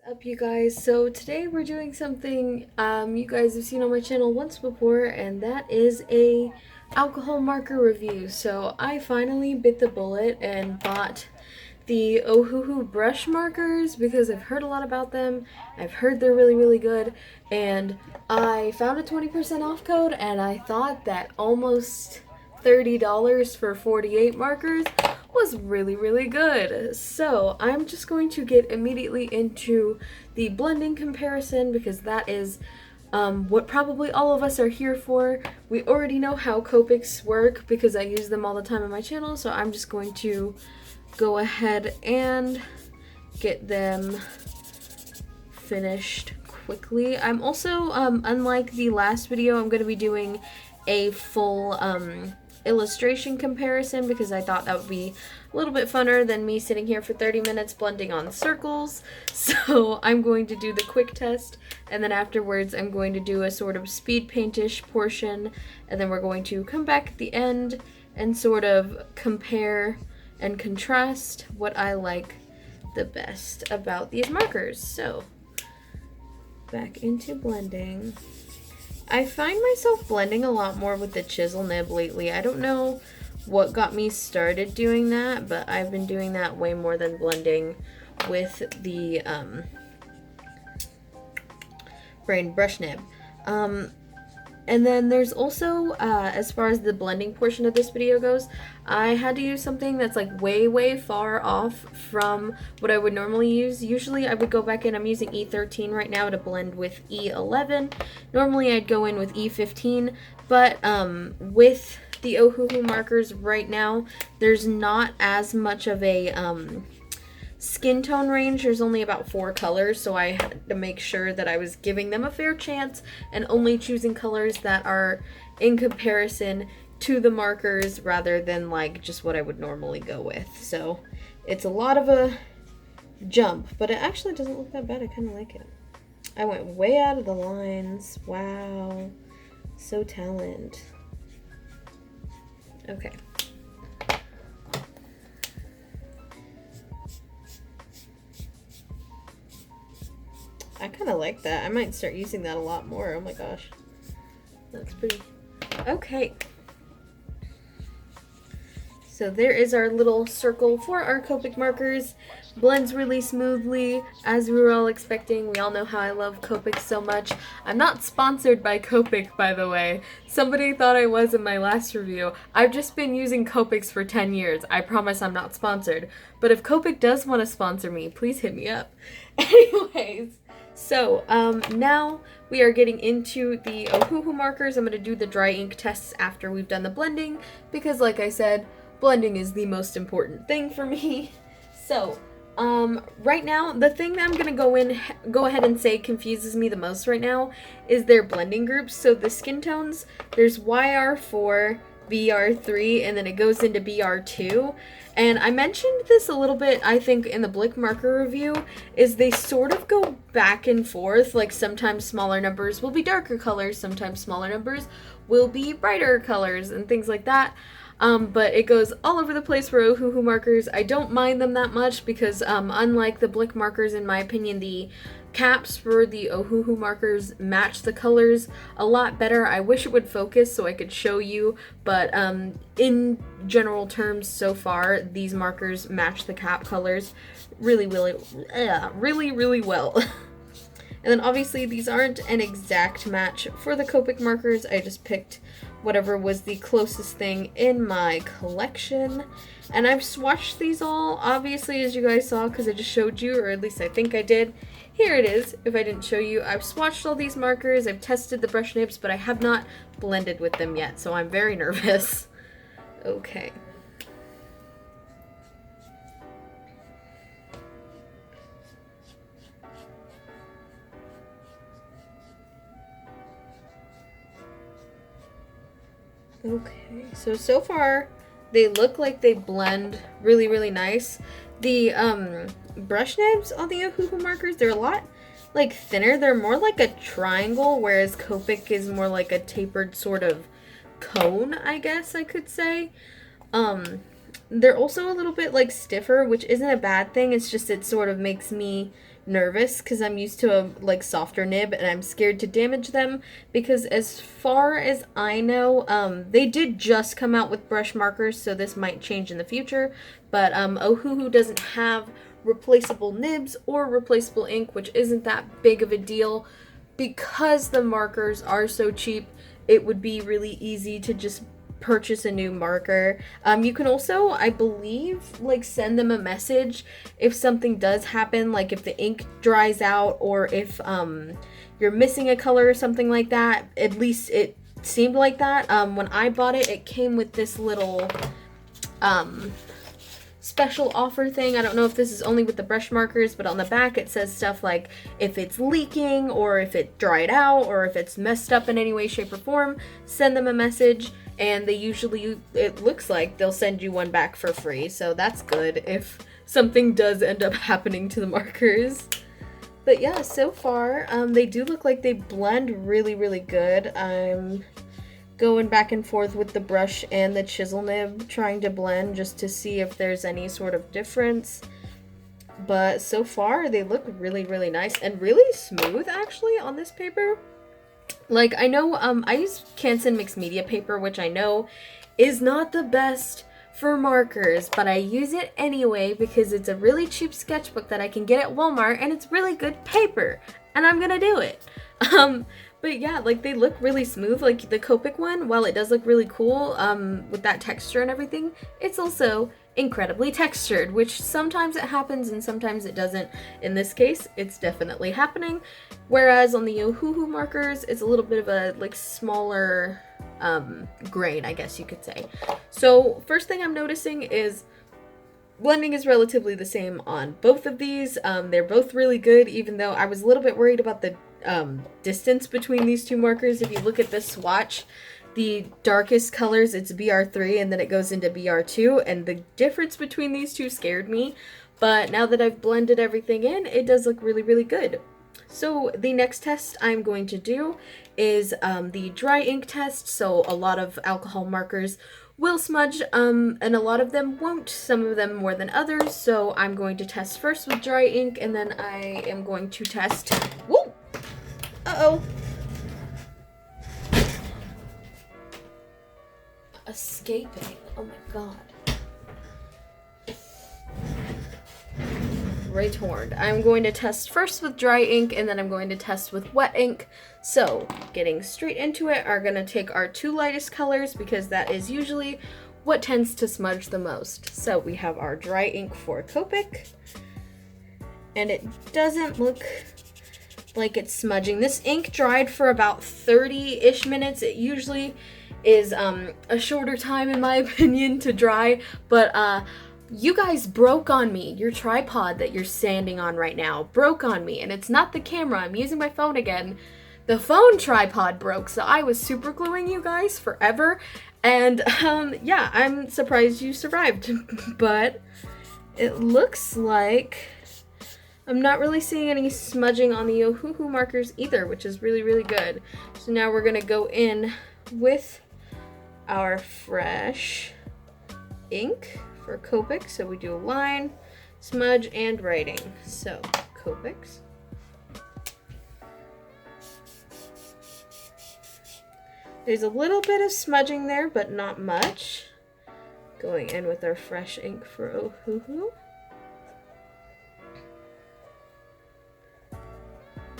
Up, you guys? So today we're doing something you guys have seen on my channel once before, and that is a alcohol marker review. So I finally bit the bullet and bought the Ohuhu brush markers because I've heard a lot about them. I've heard they're really good, and I found a 20% off code, and I thought that almost $30 for 48 markers was really good. So I'm just going to get immediately into the blending comparison because that is what probably all of us are here for. We already know how Copics work because I use them all the time on my channel, so I'm just going to go ahead and get them finished quickly. I'm also, unlike the last video, I'm going to be doing a full illustration comparison because I thought that would be a little bit funner than me sitting here for 30 minutes blending on circles. So I'm going to do the quick test, and then afterwards I'm going to do a sort of speed paintish portion, and then we're going to come back at the end and sort of compare and contrast what I like the best about these markers. So back into blending. I find myself blending a lot more with the chisel nib lately. I don't know what got me started doing that, but I've been doing that way more than blending with the brain brush nib. And then there's also, as far as the blending portion of this video goes, I had to use something that's like way far off from what I would normally use. Usually I would go back in, I'm using E13 right now to blend with E11. Normally I'd go in with E15, but with the Ohuhu markers right now, there's not as much of a skin tone range. There's only about 4 colors, so I had to make sure that I was giving them a fair chance and only choosing colors that are in comparison to the markers rather than like just what I would normally go with. So it's a lot of a jump, but it actually doesn't look that bad. I kind of like it. I went way out of the lines. Wow, so talented. Okay. I kind of like that. I might start using that a lot more. Oh my gosh. That's pretty. Okay. So there is our little circle for our Copic markers. Blends really smoothly, as we were all expecting. We all know how I love Copic so much. I'm not sponsored by Copic, by the way. Somebody thought I was in my last review. I've just been using Copics for 10 years. I promise I'm not sponsored. But if Copic does want to sponsor me, please hit me up. Anyways. So, now we are getting into the Ohuhu markers. I'm going to do the dry ink tests after we've done the blending, because like I said, blending is the most important thing for me. So, right now, the thing that I'm going to go ahead and say confuses me the most right now is their blending groups. So the skin tones, there's YR4, BR3, and then it goes into BR2. And I mentioned this a little bit, I think, in the Blick marker review, is they sort of go back and forth. Like sometimes smaller numbers will be darker colors, sometimes smaller numbers will be brighter colors and things like that. But it goes all over the place for Ohuhu markers. I don't mind them that much because unlike the Blick markers, in my opinion, the caps for the Ohuhu markers match the colors a lot better. I wish it would focus so I could show you, but in general terms so far, these markers match the cap colors really well. And then obviously these aren't an exact match for the Copic markers. I just picked whatever was the closest thing in my collection. And I've swatched these all, obviously, as you guys saw, because I just showed you, or at least I think I did. Here it is, if I didn't show you. I've swatched all these markers, I've tested the brush nibs, but I have not blended with them yet, so I'm very nervous. Okay. Okay, so far they look like they blend really nice. The brush nibs on the Ohuhu markers, they're a lot like thinner. They're more like a triangle, whereas Copic is more like a tapered sort of cone, I guess I could say. They're also a little bit like stiffer, which isn't a bad thing. It's just it sort of makes me nervous because I'm used to a like softer nib and I'm scared to damage them, because as far as I know, they did just come out with brush markers, so this might change in the future, but Ohuhu doesn't have replaceable nibs or replaceable ink, which isn't that big of a deal. Because the markers are so cheap, it would be really easy to just purchase a new marker. You can also, I believe, like send them a message if something does happen, like if the ink dries out or if you're missing a color or something like that. At least it seemed like that. When I bought it, it came with this little special offer thing. I don't know if this is only with the brush markers, but on the back it says stuff like if it's leaking or if it dried out or if it's messed up in any way, shape, or form, send them a message, and they usually, it looks like they'll send you one back for free, so that's good if something does end up happening to the markers. But yeah, so far they do look like they blend really, really good. I'm going back and forth with the brush and the chisel nib, trying to blend just to see if there's any sort of difference. But so far, they look really, really nice and really smooth, actually, on this paper. Like, I know, I use Canson Mixed Media paper, which I know is not the best for markers, but I use it anyway because it's a really cheap sketchbook that I can get at Walmart, and it's really good paper, and I'm gonna do it. But yeah, like they look really smooth. Like the Copic one, while it does look really cool with that texture and everything, it's also incredibly textured, which sometimes it happens and sometimes it doesn't. In this case, it's definitely happening. Whereas on the Ohuhu markers, it's a little bit of a like smaller grain, I guess you could say. So first thing I'm noticing is blending is relatively the same on both of these. They're both really good, even though I was a little bit worried about the distance between these two markers. If you look at this swatch, the darkest colors, it's BR3 and then it goes into BR2, and the difference between these two scared me. But now that I've blended everything in, it does look really, really good. So the next test I'm going to do is the dry ink test. So a lot of alcohol markers will smudge, and a lot of them won't, some of them more than others. So I'm going to test first with dry ink, and then I am going to test, whoa, uh-oh, escaping, oh my god. Right horned. I'm going to test first with dry ink, and then I'm going to test with wet ink. So, getting straight into it, are going to take our two lightest colors because that is usually what tends to smudge the most. So we have our dry ink for Copic, and it doesn't look like it's smudging. This ink dried for about 30-ish minutes. It usually is a shorter time in my opinion to dry, but you guys broke on me. Your tripod that you're standing on right now broke on me, and it's not the camera. I'm using my phone again. The phone tripod broke, so I was super gluing you guys forever, and yeah, I'm surprised you survived. But it looks like I'm not really seeing any smudging on the Ohuhu markers either, which is really, really good. So now we're gonna go in with our fresh ink for Copic. So we do a line, smudge, and writing. So Copics. There's a little bit of smudging there, but not much. Going in with our fresh ink for Ohuhu.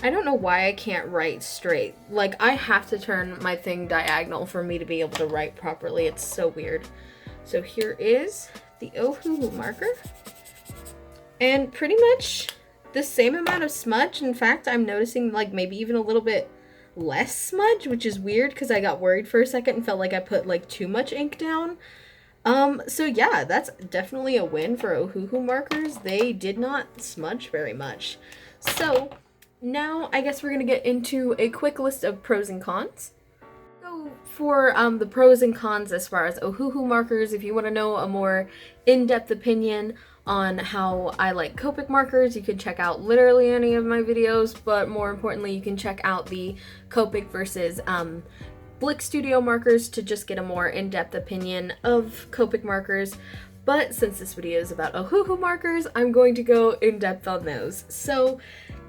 I don't know why I can't write straight. Like, I have to turn my thing diagonal for me to be able to write properly. It's so weird. So here is the Ohuhu marker. And pretty much the same amount of smudge. In fact, I'm noticing like maybe even a little bit less smudge, which is weird because I got worried for a second and felt like I put like too much ink down. So yeah, that's definitely a win for Ohuhu markers. They did not smudge very much. So now I guess we're gonna get into a quick list of pros and cons. So for the pros and cons as far as Ohuhu markers, if you want to know a more in-depth opinion on how I like Copic markers, you can check out literally any of my videos, but more importantly, you can check out the Copic versus Blick Studio markers to just get a more in-depth opinion of Copic markers. but since this video is about Ohuhu markers, I'm going to go in depth on those. So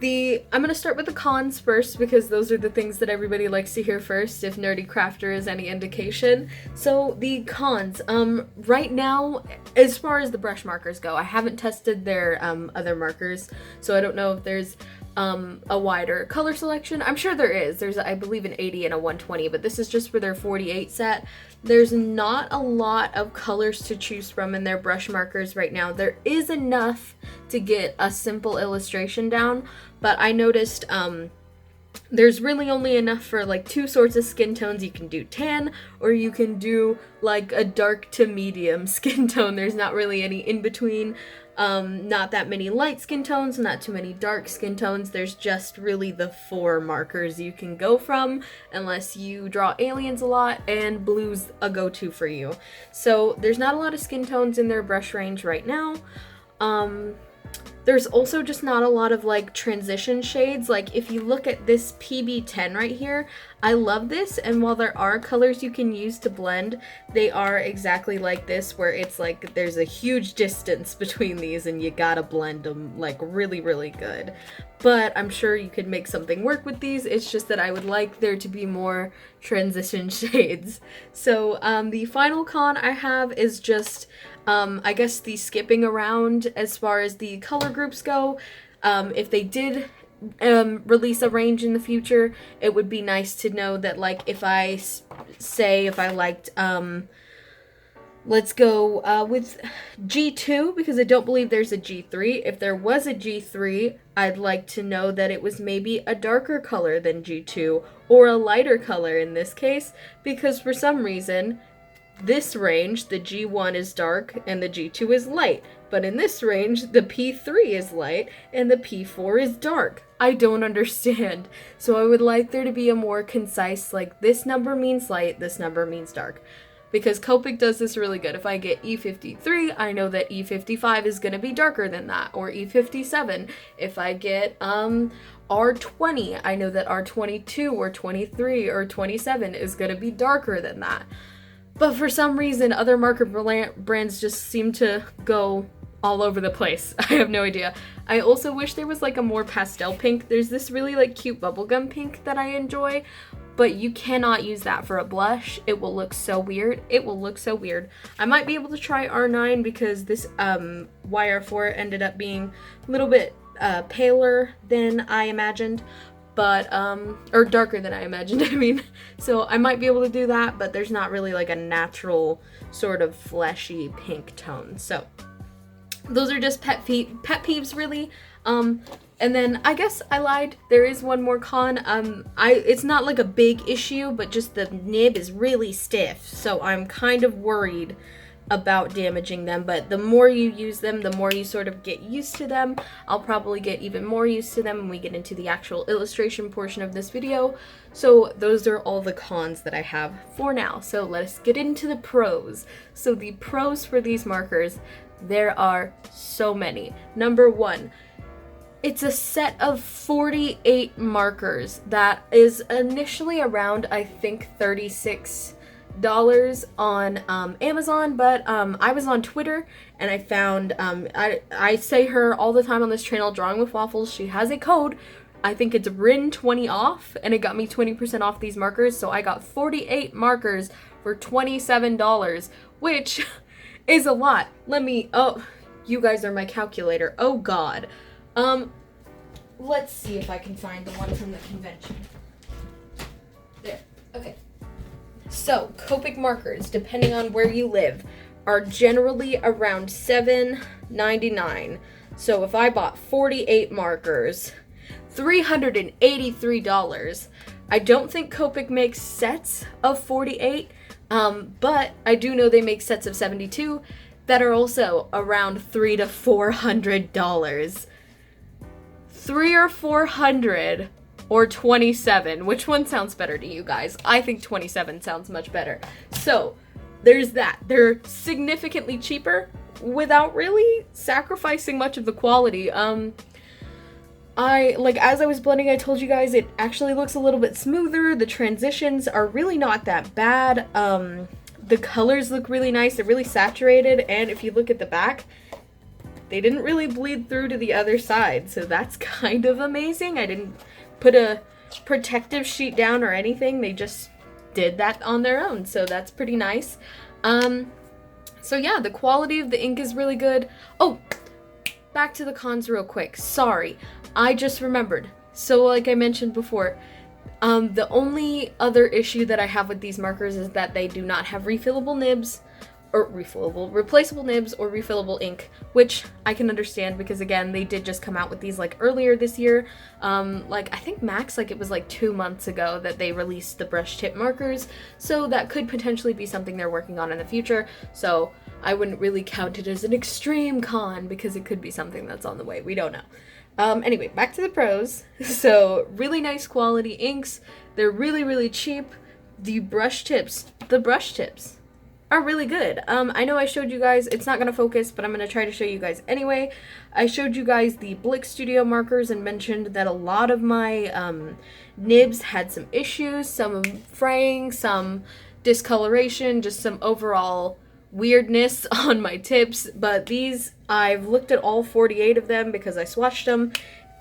I'm going to start with the cons first because those are the things that everybody likes to hear first if Nerdy Crafter is any indication. So the cons, right now, as far as the brush markers go, I haven't tested their other markers, so I don't know if there's a wider color selection. I'm sure there is. There's, I believe, an 80 and a 120, but this is just for their 48 set. There's not a lot of colors to choose from in their brush markers right now. There is enough to get a simple illustration down, but I noticed there's really only enough for like 2 sorts of skin tones. You can do tan, or you can do like a dark to medium skin tone. There's not really any in between. Not that many light skin tones, not too many dark skin tones. There's just really the 4 markers you can go from, unless you draw aliens a lot, and blue's a go-to for you. So there's not a lot of skin tones in their brush range right now. There's also just not a lot of like transition shades. Like if you look at this PB10 right here, I love this, and while there are colors you can use to blend, they are exactly like this, where it's like there's a huge distance between these and you gotta blend them like really, really good. But I'm sure you could make something work with these. It's just that I would like there to be more transition shades. So the final con I have is just I guess the skipping around as far as the color groups go. If they did release a range in the future, it would be nice to know that, like, if I liked, let's go with G2, because I don't believe there's a G3. If there was a G3, I'd like to know that it was maybe a darker color than G2, or a lighter color in this case, because for some reason, this range, the G1 is dark and the G2 is light, but in this range, the P3 is light and the P4 is dark. I don't understand. So I would like there to be a more concise, like, this number means light, this number means dark. Because Copic does this really good. If I get E53, I know that E55 is going to be darker than that, or E57. If I get R20, I know that R22 or 23 or 27 is going to be darker than that. But for some reason, other marker brands just seem to go all over the place. I have no idea. I also wish there was like a more pastel pink. There's this really like cute bubblegum pink that I enjoy, but you cannot use that for a blush. It will look so weird. It will look so weird. I might be able to try R9 because this YR4 ended up being a little bit paler than I imagined. But, or darker than I imagined, I mean. So I might be able to do that, but there's not really like a natural sort of fleshy pink tone. So those are just pet peeves really. And then I guess I lied. There is one more con. It's not like a big issue, but just the nib is really stiff. So I'm kind of worried about damaging them, but the more you use them, the more you sort of get used to them. I'll probably get even more used to them when we get into the actual illustration portion of this video. So those are all the cons that I have for now. So let's get into the pros. So the pros for these markers, there are so many. Number 1, it's a set of 48 markers that is initially around, I think, $36 on Amazon, but I was on Twitter and I found I say her all the time on this channel, Drawing with Waffles. She has a code, I think it's RIN20 off, and it got me 20% off these markers. So I got 48 markers for $27, which is a lot. Oh, you guys are my calculator. Oh god. Let's see if I can find the one from the convention. There. Okay. So, Copic markers, depending on where you live, are generally around $7.99. So if I bought 48 markers, $383. I don't think Copic makes sets of 48, but I do know they make sets of 72 that are also around $300 to $400. 3 or 400 or 27. Which one sounds better to you guys? I think 27 sounds much better. So there's that. They're significantly cheaper without really sacrificing much of the quality. As I was blending, I told you guys it actually looks a little bit smoother. The transitions are really not that bad. the colors look really nice. They're really saturated, and if you look at the back, they didn't really bleed through to the other side, so that's kind of amazing. I didn't put a protective sheet down or anything. They just did that on their own, so that's pretty nice. So yeah, the quality of the ink is really good. Oh, back to the cons real quick. Sorry, I just remembered. So like I mentioned before, the only other issue that I have with these markers is that they do not have refillable nibs, or replaceable nibs or refillable ink, which I can understand because again, they did just come out with these like earlier this year. Like I think max, like it was like 2 months ago that they released the brush tip markers, so that could potentially be something they're working on in the future. So I wouldn't really count it as an extreme con because it could be something that's on the way. We don't know. Anyway, back to the pros. So really nice quality inks. They're really, really cheap. The brush tips are really good. I know I showed you guys, it's not gonna focus, but I'm gonna try to show you guys anyway. I showed you guys the Blick Studio markers and mentioned that a lot of my nibs had some issues, some fraying, some discoloration, just some overall weirdness on my tips, but these, I've looked at all 48 of them because I swatched them,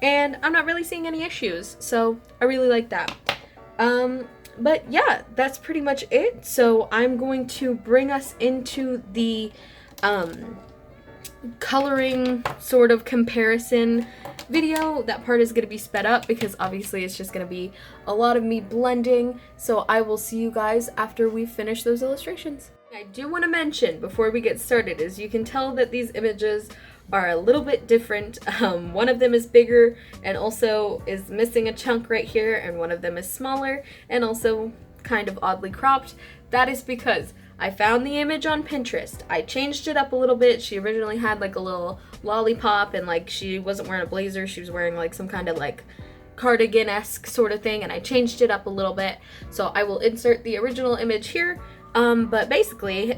and I'm not really seeing any issues, so I really like that. But yeah, that's pretty much it. So I'm going to bring us into the coloring sort of comparison video. That part is going to be sped up because obviously it's just going to be a lot of me blending. So I will see you guys after we finish those illustrations. I do want to mention before we get started is you can tell that these images are a little bit different. One of them is bigger and also is missing a chunk right here, and one of them is smaller and also kind of oddly cropped. That is because I found the image on Pinterest. I changed it up a little bit. She originally had like a little lollipop and like she wasn't wearing a blazer, she was wearing like some kind of like cardigan-esque sort of thing, and I changed it up a little bit. So I will insert the original image here, but basically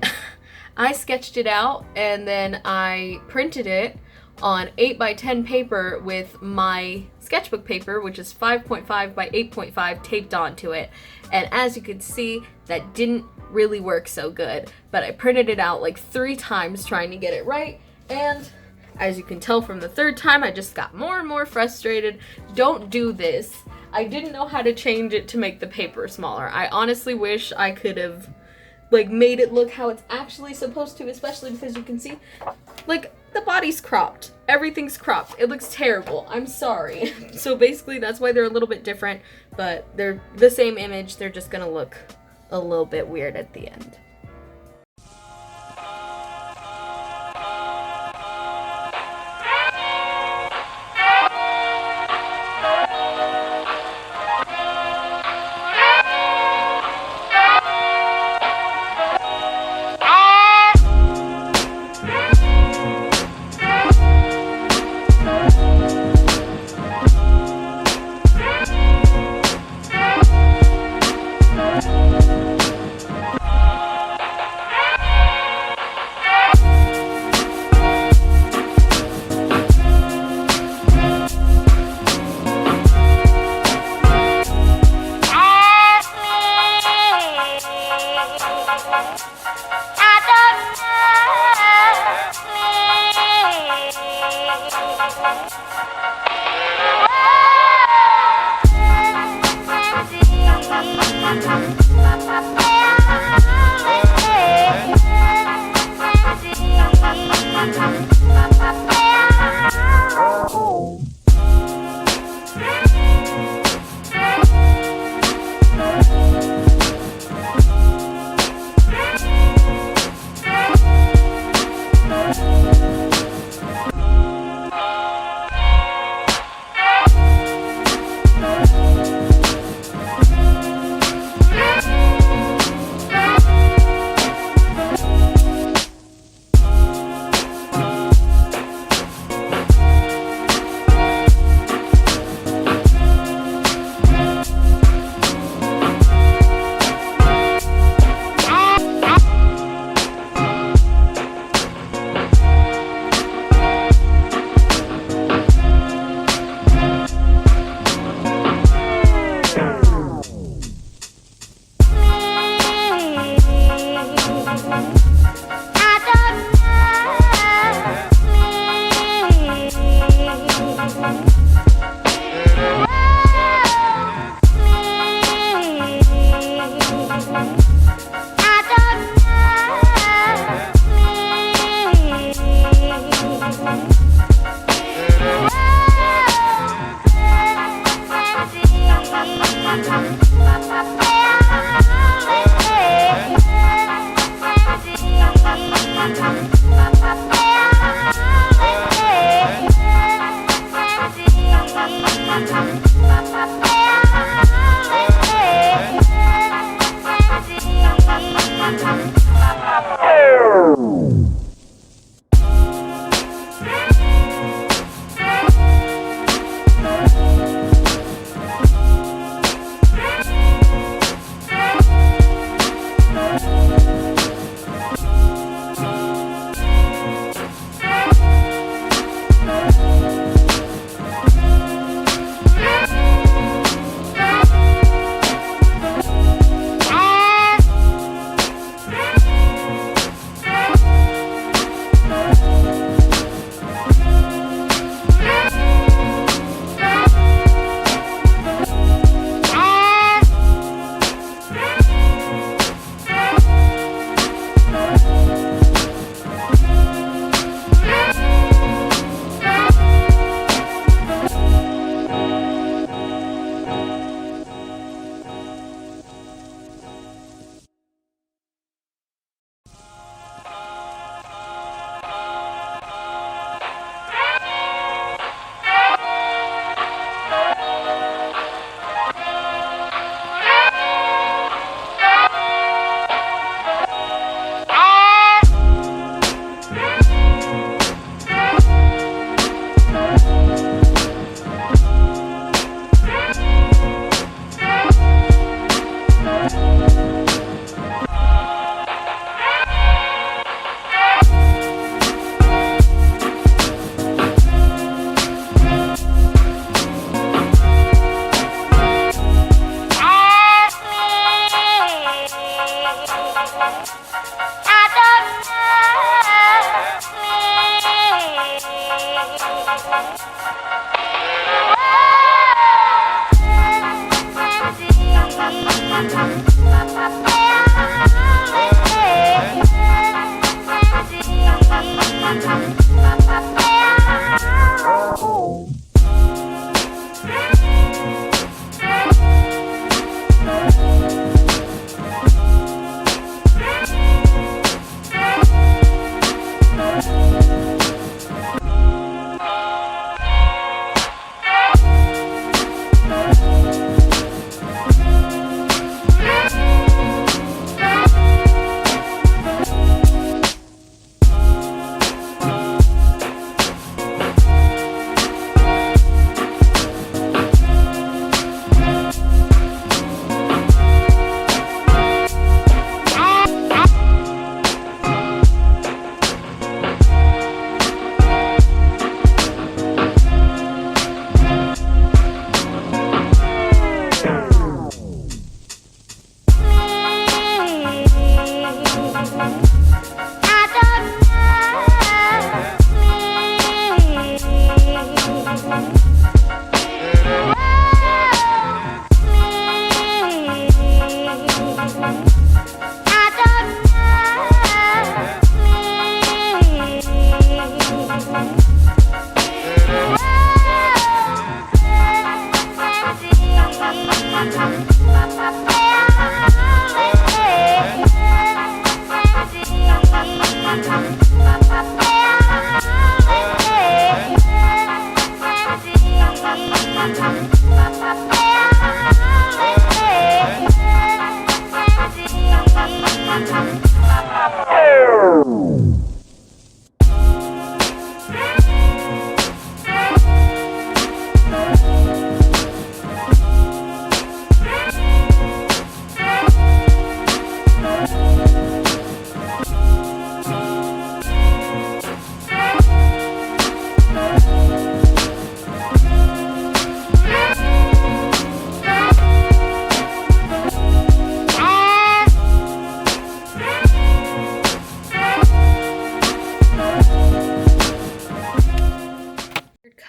I sketched it out and then I printed it on 8x10 paper with my sketchbook paper, which is 5.5 by 8.5 taped onto it. And as you can see, that didn't really work so good, but I printed it out like 3 times trying to get it right, and as you can tell from the 3rd time, I just got more and more frustrated. Don't do this. I didn't know how to change it to make the paper smaller. I honestly wish I could have like made it look how it's actually supposed to, especially because you can see like the body's cropped, everything's cropped. It looks terrible. I'm sorry. So basically that's why they're a little bit different, but they're the same image. They're just gonna look a little bit weird at the end.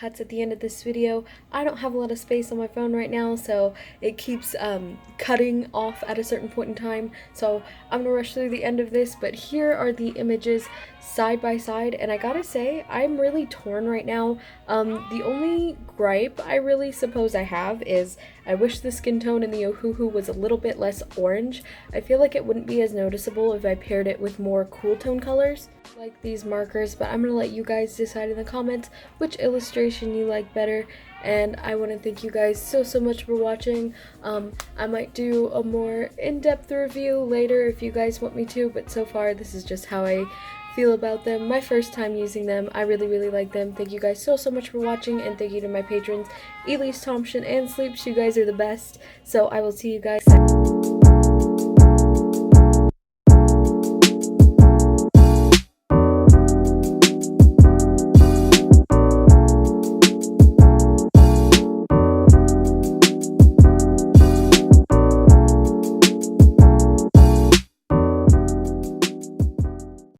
cuts at the end of this video. I don't have a lot of space on my phone right now, so it keeps cutting off at a certain point in time, so I'm gonna rush through the end of this. But here are the images side by side, and I gotta say, I'm really torn right now. The only gripe I really suppose I have is I wish the skin tone in the Ohuhu was a little bit less orange. I feel like it wouldn't be as noticeable if I paired it with more cool tone colors like these markers, but I'm gonna let you guys decide in the comments which illustration you like better. and I want to thank you guys so much for watching. I might do a more in-depth review later if you guys want me to, but so far this is just how I feel about them. My first time using them. I really like them. Thank you guys so much for watching, and thank you to my patrons Elise, Thompson, and Sleeps. You guys are the best. So I will see you guys